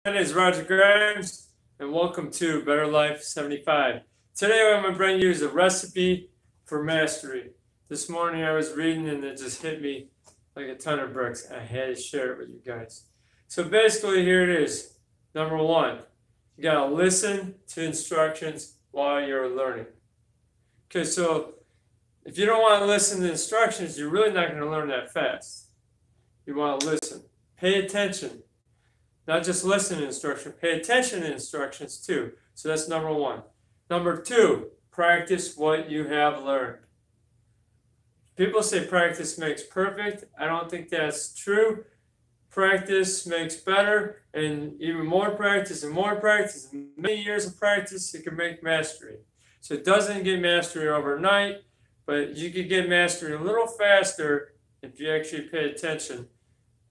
My name is Roger Grimes, and welcome to Better Life 75. Today, what I'm going to bring you is a recipe for mastery. This morning, I was reading, and it just hit me like a ton of bricks. I had to share it with you guys. So basically, here it is. Number one, you got to listen to instructions while you're learning. Okay, so if you don't want to listen to instructions, you're really not going to learn that fast. You want to listen. Pay attention. Not just listen to instructions, pay attention to instructions too. So that's number one. Number two, practice what you have learned. People say practice makes perfect. I don't think that's true. Practice makes better, and even more practice and more practice, and many years of practice, it can make mastery. So it doesn't get mastery overnight, but you can get mastery a little faster if you actually pay attention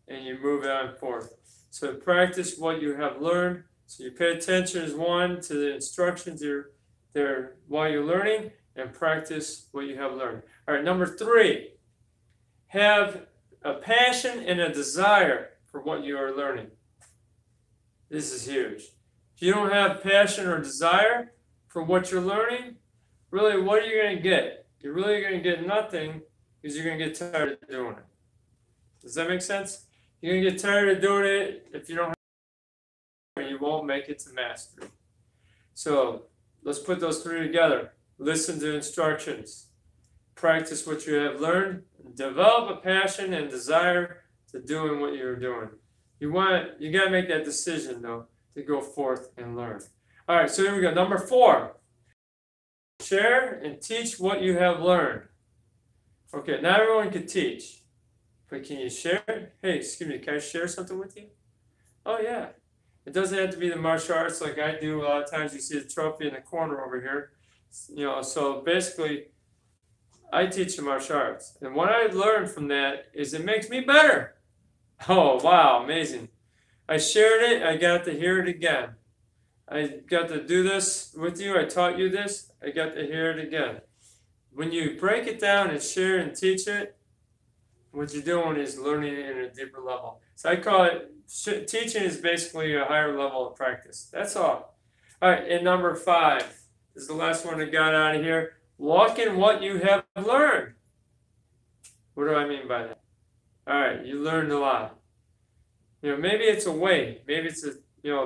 and you move on forward. So practice what you have learned. So you pay attention as one to the instructions there while you're learning, and practice what you have learned. All right, number three, have a passion and a desire for what you are learning. This is huge. If you don't have passion or desire for what you're learning, really, what are you going to get? You're really going to get nothing because you're going to get tired of doing it. Does that make sense? You're going to get tired of doing it if you don't have, you won't make it to mastery. So let's put those three together. Listen to instructions. Practice what you have learned. Develop a passion and desire to doing what you're doing. You got to make that decision, though, to go forth and learn. All right, so here we go. Number four, share and teach what you have learned. Okay, not everyone can teach. But can you share? Hey, excuse me, can I share something with you? Oh, yeah. It doesn't have to be the martial arts like I do. A lot of times you see the trophy in the corner over here. So basically, I teach the martial arts. And what I learned from that is it makes me better. Oh, wow, amazing. I shared it. I got to hear it again. I got to do this with you. I taught you this. I got to hear it again. When you break it down and share and teach it, what you're doing is learning it in a deeper level. So I call it, teaching is basically a higher level of practice. That's all. All right, and number five, this is the last one I got out of here. Walk in what you have learned. What do I mean by that? All right, you learned a lot. Maybe it's a way. Maybe it's a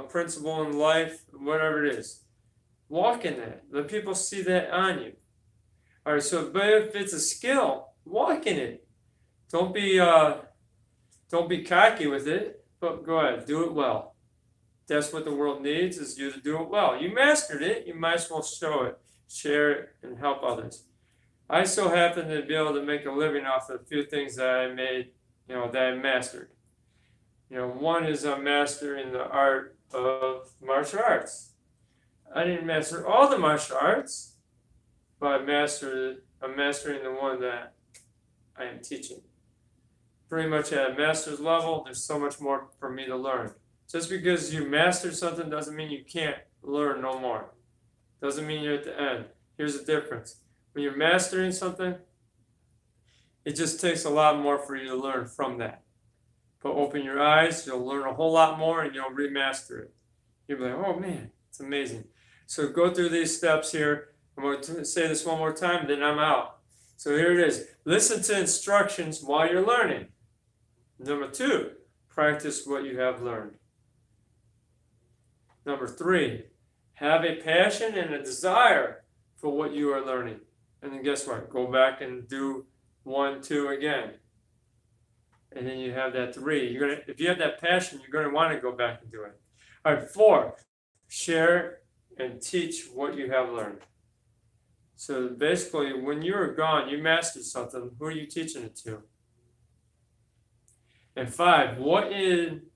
principle in life, whatever it is. Walk in that. Let people see that on you. All right, so but if it's a skill, walk in it. Don't be cocky with it, but go ahead, do it well. That's what the world needs, is you to do it well. You mastered it, you might as well show it, share it, and help others. I so happen to be able to make a living off of a few things that I made, that I mastered. One is I'm mastering the art of martial arts. I didn't master all the martial arts, but I'm mastering the one that I am teaching. Pretty much at a master's level, there's so much more for me to learn. Just because you master something doesn't mean you can't learn no more. Doesn't mean you're at the end. Here's the difference. When you're mastering something, it just takes a lot more for you to learn from that. But open your eyes, you'll learn a whole lot more, and you'll remaster it. You'll be like, oh man, it's amazing. So go through these steps here. I'm going to say this one more time, then I'm out. So here it is. Listen to instructions while you're learning. Number two, practice what you have learned. Number three, have a passion and a desire for what you are learning. And then guess what? Go back and do 1, 2 again. And then you have that three. If you have that passion, you're going to want to go back and do it. All right, four, share and teach what you have learned. So basically, when you're gone, you mastered something. Who are you teaching it to? And five, walk in,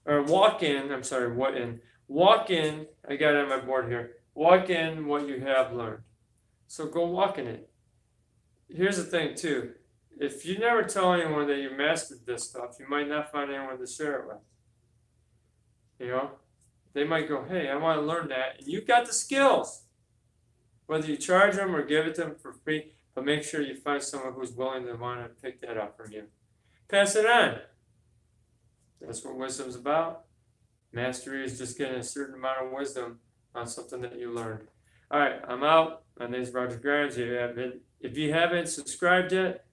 I got it on my board here. Walk in what you have learned. So go walk in it. Here's the thing too. If you never tell anyone that you mastered this stuff, you might not find anyone to share it with. They might go, hey, I want to learn that. And you've got the skills. Whether you charge them or give it to them for free, but make sure you find someone who's willing to want to pick that up from you. Pass it on. That's what wisdom's about. Mastery is just getting a certain amount of wisdom on something that you learned. All right, I'm out. My name is Roger Grimes. If you haven't subscribed yet,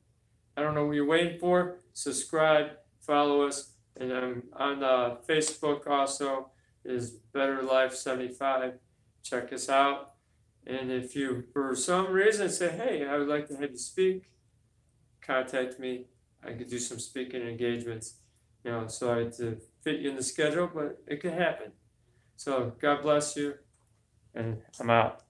I don't know what you're waiting for. Subscribe, follow us, and I'm on Facebook also is Better Life 75. Check us out. And if you, for some reason, say, hey, I would like to have you speak, contact me. I could do some speaking engagements. So I had to fit you in the schedule, but it could happen. So God bless you, and I'm out.